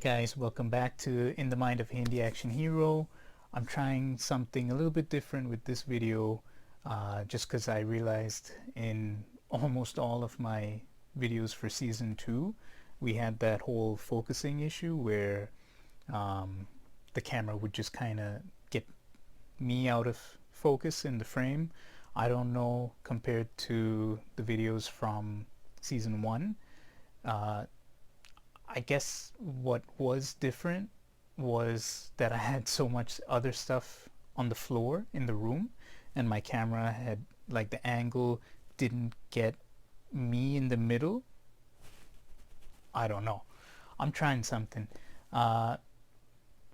Hey guys, welcome back to In the Mind of Hindiactionhero. I'm trying something a little bit different with this video just because I realized in almost all of my videos for season 2 we had that whole focusing issue where the camera would just kind of get me out of focus in the frame. I don't know, compared to the videos from season 1. I guess what was different was that I had so much other stuff on the floor in the room, and my camera had, like, the angle didn't get me in the middle. I don't know. I'm trying something. Uh,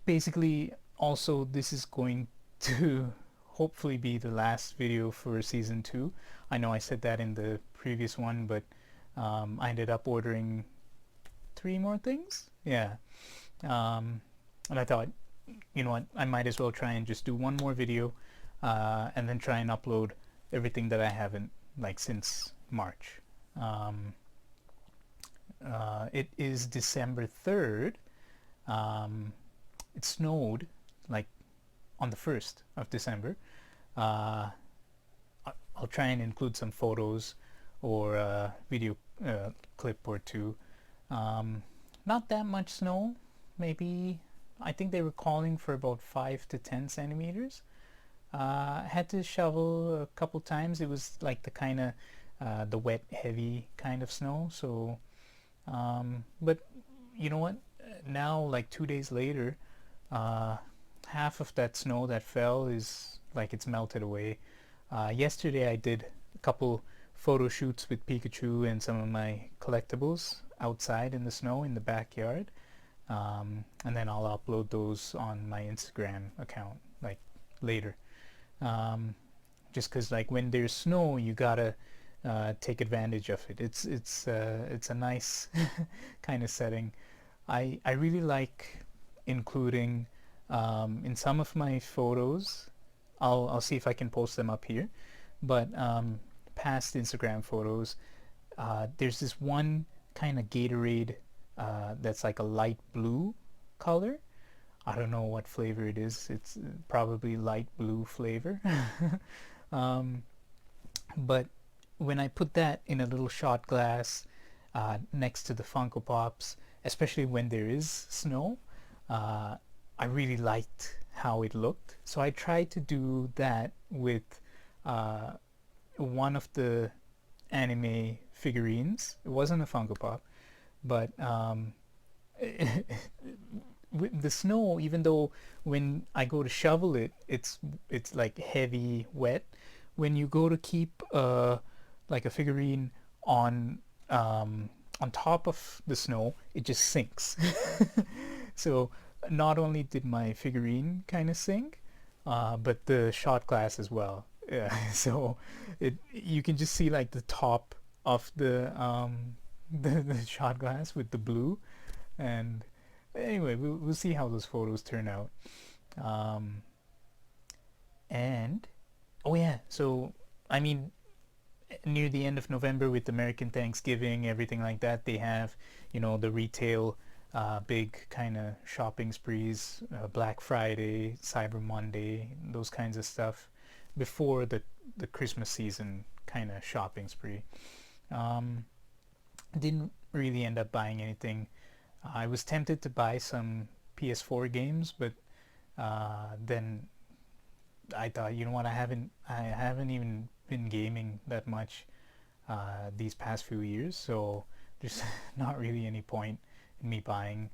Basically, also, this is going to hopefully be the last video for season 2. I know I said that in the previous one, but I ended up ordering 3 more things. Yeah. And I thought, you know what, I might as well try and just do one more video and then try and upload everything that I haven't, like, since March. It is December 3rd. It snowed, like, on the 1st of December. I'll try and include some photos or a video clip or two. Not that much snow, maybe. I think they were calling for about 5 to 10 centimeters. I had to shovel a couple times. It was like the kind of the wet, heavy kind of snow. So, but you know what? Now, like 2 days later, half of that snow that fell is like it's melted away. Yesterday I did a couple photo shoots with Pikachu and some of my collectibles outside in the snow in the backyard, and then I'll upload those on my Instagram account, like, later. Just because, like, when there's snow you gotta take advantage of it. It's a nice kind of setting. I really like including in some of my photos. I'll see if I can post them up here, but past Instagram photos, there's this one kind of Gatorade that's like a light blue color. I don't know what flavor it is. It's probably light blue flavor. But when I put that in a little shot glass next to the Funko Pops, especially when there is snow, I really liked how it looked. So I tried to do that with one of the anime figurines. It wasn't a Funko Pop, but with the snow, even though when I go to shovel it, it's like heavy wet. When you go to keep like a figurine on top of the snow, it just sinks. So not only did my figurine kind of sink, but the shot glass as well. Yeah, so you can just see, like, the top of the the shot glass with the blue. And anyway, we'll see how those photos turn out. And oh yeah, so I mean, near the end of November, with American Thanksgiving, everything like that, they have, you know, the retail big kind of shopping sprees, Black Friday, Cyber Monday, those kinds of stuff, before the Christmas season kind of shopping spree. Didn't really end up buying anything. I was tempted to buy some PS4 games, but then I thought, you know what, I haven't even been gaming that much these past few years, so there's not really any point in me buying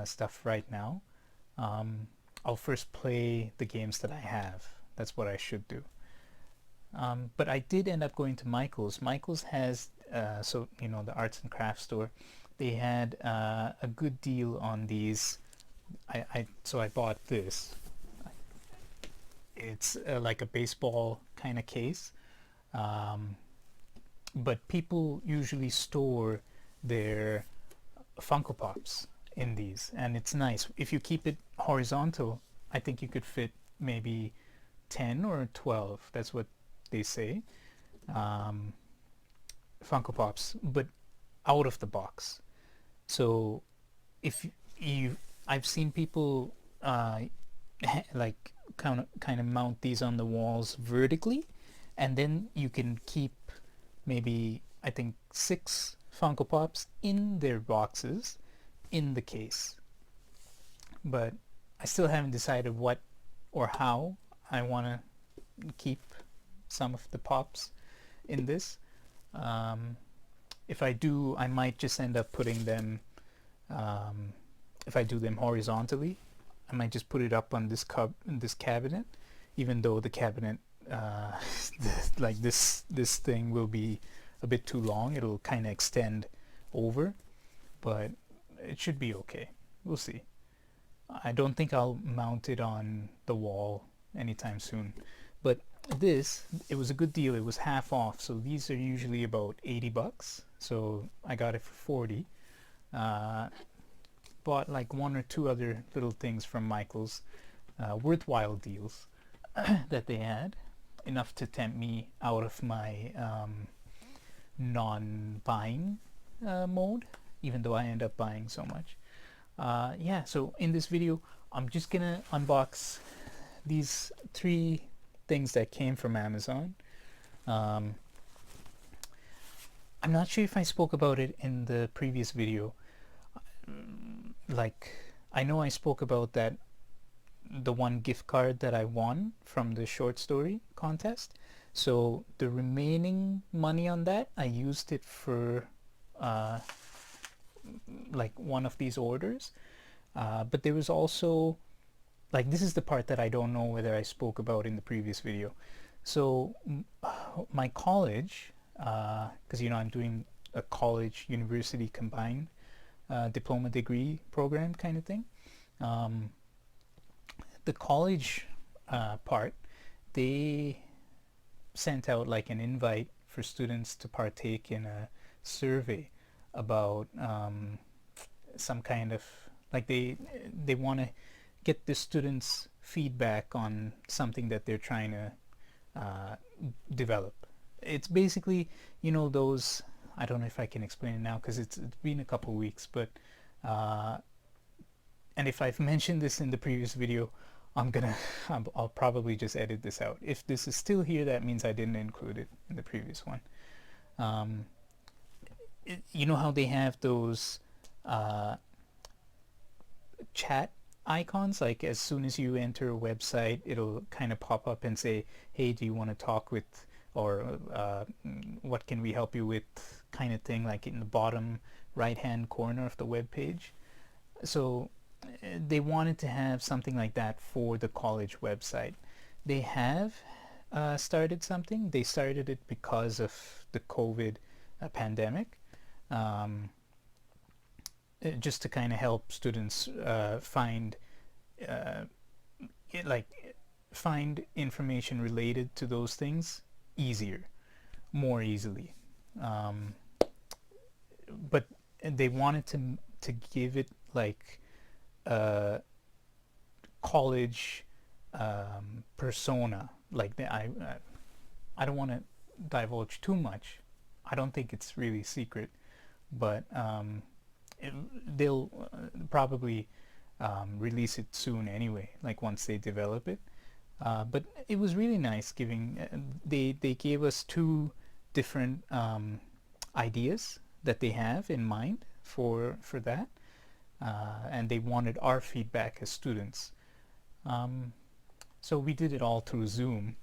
stuff right now. I'll first play the games that I have. That's what I should do. But I did end up going to Michael's. Michael's has, so, you know, the arts and crafts store. They had a good deal on these. So I bought this. It's like a baseball kind of case, but people usually store their Funko Pops in these, and it's nice. If you keep it horizontal, I think you could fit maybe 10 or 12. That's what they say. Funko Pops, but out of the box. So if I've seen people like kind of mount these on the walls vertically, and then you can keep maybe I think 6 Funko Pops in their boxes in the case. But I still haven't decided what or how I want to keep some of the pops in this. Um, if I do, I might just end up putting them, if I do them horizontally, I might just put it up on this cabinet, even though the cabinet, like this thing will be a bit too long. It'll kind of extend over, but it should be okay. We'll see. I don't think I'll mount it on the wall anytime soon. But it was a good deal. It was half off. So these are usually about $80. So I got it for 40. Bought like one or two other little things from Michael's, worthwhile deals that they had, enough to tempt me out of my non-buying mode, even though I end up buying so much. Yeah, so in this video, I'm just gonna unbox these 3 things that came from Amazon. I'm not sure if I spoke about it in the previous video. Like, I know I spoke about the one gift card that I won from the short story contest. So the remaining money on that, I used it for like one of these orders. But there was also, like, this is the part that I don't know whether I spoke about in the previous video. So my college, because I'm doing a college university combined diploma degree program kind of thing. The college part, they sent out like an invite for students to partake in a survey about some kind of, like, they want to get the students' feedback on something that they're trying to develop. It's basically, those, I don't know if I can explain it now because it's been a couple weeks, but and if I've mentioned this in the previous video, I'll probably just edit this out. If this is still here, that means I didn't include it in the previous one. You know how they have those chat icons, like as soon as you enter a website, it'll kind of pop up and say, hey, do you want to talk with, or what can we help you with, kind of thing, like in the bottom right hand corner of the web page. So they wanted to have something like that for the college website. They have started something. They started it because of the COVID pandemic, just to kind of help students find find information related to those things more easily. But they wanted to give it like college persona. Like I don't want to divulge too much. I don't think it's really secret, but they'll probably release it soon anyway, like once they develop it. But it was really nice giving, they gave us 2 different ideas that they have in mind for that, and they wanted our feedback as students. So we did it all through Zoom,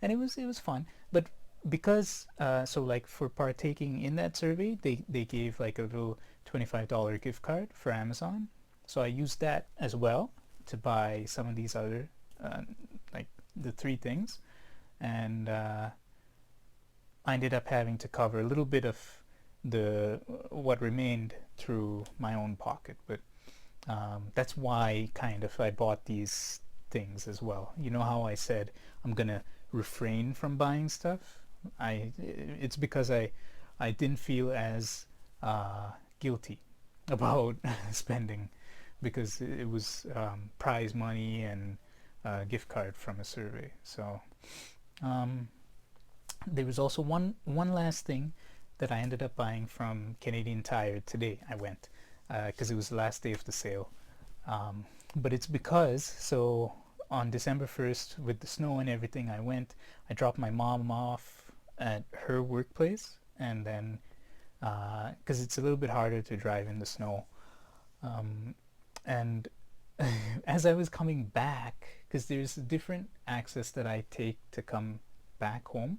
and it was fun. But because so like for partaking in that survey, they gave like a little $25 gift card for Amazon. So I used that as well to buy some of these other like the 3 things, and I ended up having to cover a little bit of what remained through my own pocket. But that's why kind of I bought these things as well. You know how I said I'm gonna refrain from buying stuff? It's because I didn't feel as guilty about spending, because it was prize money and gift card from a survey. So there was also one last thing that I ended up buying from Canadian Tire today. I went. because it was the last day of the sale. But it's because, so on December 1st, with the snow and everything, I dropped my mom off at her workplace, and then, because it's a little bit harder to drive in the snow. And as I was coming back, because there's a different access that I take to come back home,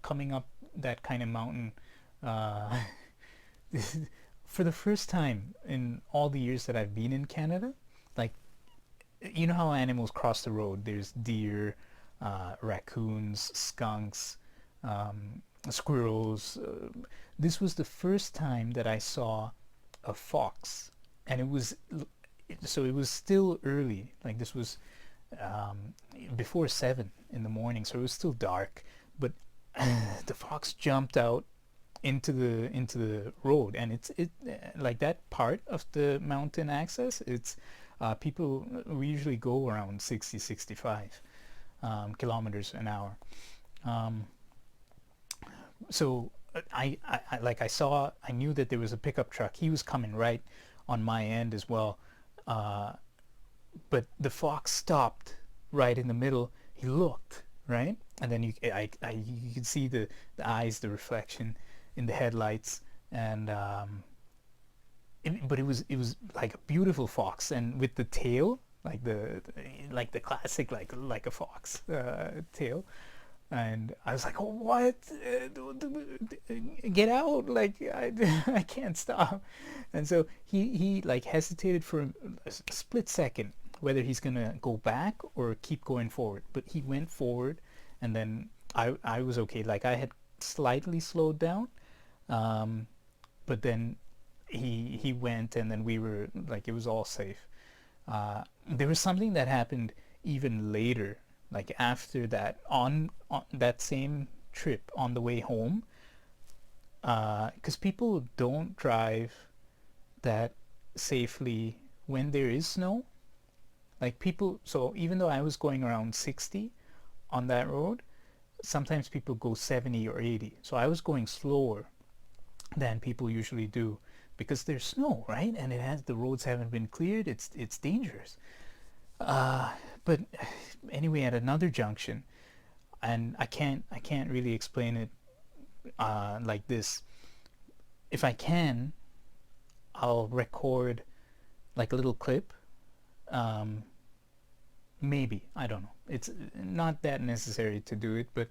coming up that kind of mountain, uh, for the first time in all the years that I've been in Canada, like, you know how animals cross the road? There's deer, raccoons, skunks, squirrels. This was the first time that I saw a fox, and it was still early. Like, this was before 7 in the morning, so it was still dark. But the fox jumped out into the road, and it like that part of the mountain access, it's people, we usually go around 60-65 kilometers an hour. um, so I knew that there was a pickup truck. He was coming right on my end as well, uh, but the fox stopped right in the middle. He looked right, and then you could see the eyes, the reflection in the headlights, and but it was like a beautiful fox, and with the tail, like the classic, like a fox tail. And I was like, oh, what? Get out! Like, I can't stop. And so he like hesitated for a split second whether he's gonna go back or keep going forward. But he went forward, and then I was okay. Like, I had slightly slowed down, um, but then he went, and then we were like, it was all safe. There was something that happened even later, like after that, on that same trip on the way home, because people don't drive that safely when there is snow. Like, people, so even though I was going around 60 on that road, sometimes people go 70 or 80. So I was going slower than people usually do, because there's snow, right? And the roads haven't been cleared. It's dangerous. But anyway, at another junction, and I can't really explain it like this. If I can, I'll record like a little clip. Um, Maybe, I don't know. It's not that necessary to do it, but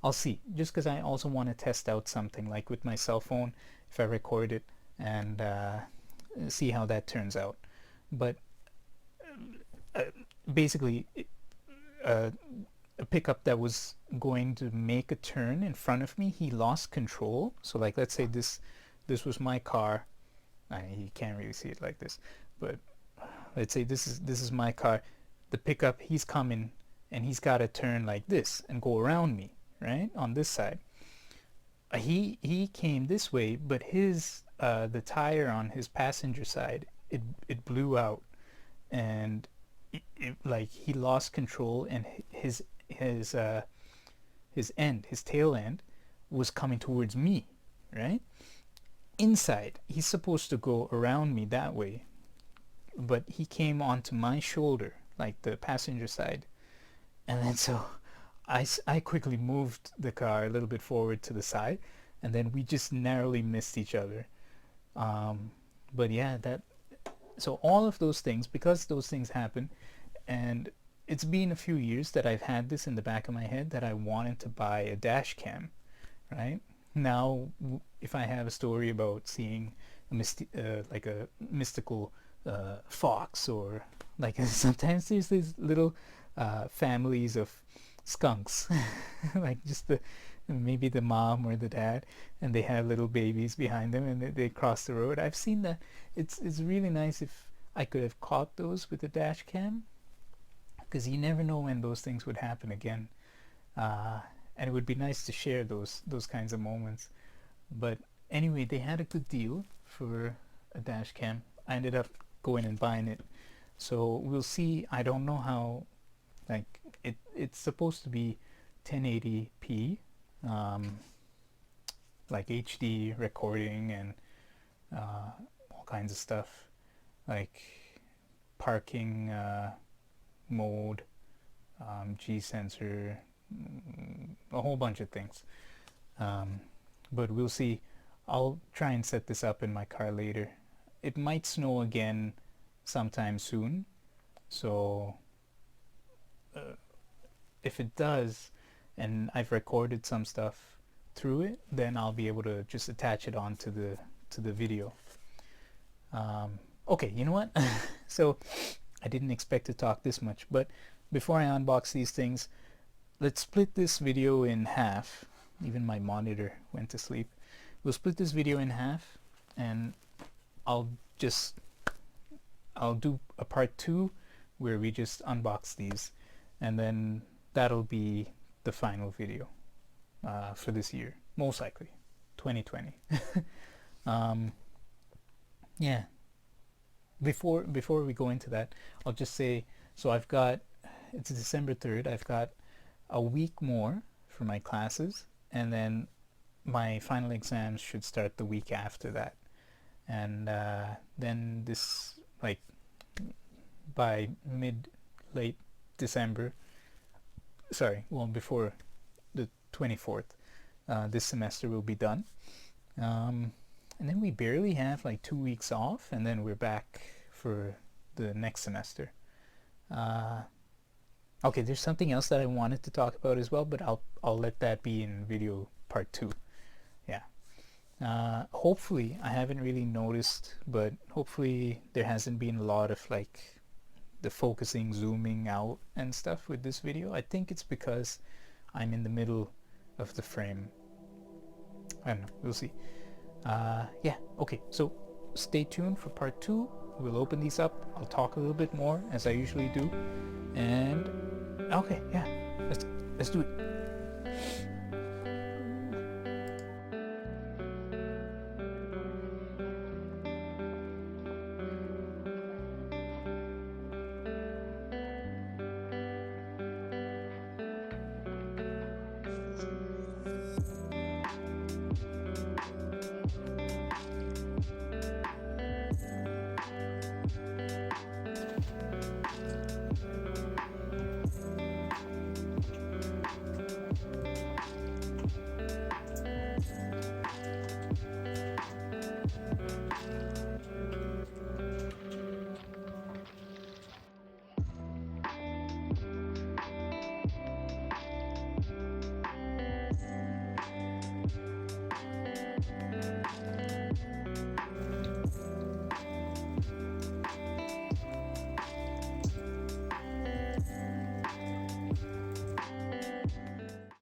I'll see. Just because I also want to test out something, like with my cell phone, if I record it, and see how that turns out. But uh, basically, uh, a pickup that was going to make a turn in front of me, he lost control. So, like, let's say this was my car. You can't really see it like this, but let's say this is my car. The pickup, he's coming, and he's got to turn like this and go around me, right, on this side. He came this way, but his the tire on his passenger side, it blew out, and like, he lost control, and his tail end was coming towards me, right? Inside, he's supposed to go around me that way, but he came onto my shoulder, like the passenger side, and then so I quickly moved the car a little bit forward to the side, and then we just narrowly missed each other. Um, but yeah, so all of those things, because those things happen, and it's been a few years that I've had this in the back of my head that I wanted to buy a dash cam, right? Now, if I have a story about seeing like a mystical fox, or like, sometimes there's these little families of skunks, like, just maybe the mom or the dad, and they have little babies behind them, and they cross the road. I've seen that. It's really nice if I could have caught those with a dash cam, because you never know when those things would happen again, uh, and it would be nice to share those kinds of moments. But anyway, they had a good deal for a dash cam. I ended up going and buying it. So we'll see. I don't know how, like, it's supposed to be 1080p, like HD recording, and all kinds of stuff like parking mode, G sensor, a whole bunch of things. But we'll see. I'll try and set this up in my car later. It might snow again sometime soon, so if it does and I've recorded some stuff through it, then I'll be able to just attach it onto the video. Okay, you know what? So I didn't expect to talk this much, but before I unbox these things, let's split this video in half. Even my monitor went to sleep. We'll split this video in half, and I'll do a part 2 where we just unbox these, and then that'll be the final video for this year, most likely 2020. Yeah, before we go into that, I'll just say, so it's December 3rd, I've got a week more for my classes, and then my final exams should start the week after that. And then this, like, by late December, before the 24th, this semester will be done. And then we barely have like 2 weeks off, and then we're back for the next semester. Okay, there's something else that I wanted to talk about as well, but I'll let that be in video part 2. Yeah. Hopefully, I haven't really noticed, but hopefully there hasn't been a lot of like the focusing, zooming out and stuff with this video. I think it's because I'm in the middle of the frame. I don't know, we'll see. Yeah, okay, so stay tuned for part 2. We'll open these up. I'll talk a little bit more as I usually do. And okay, yeah, let's do it.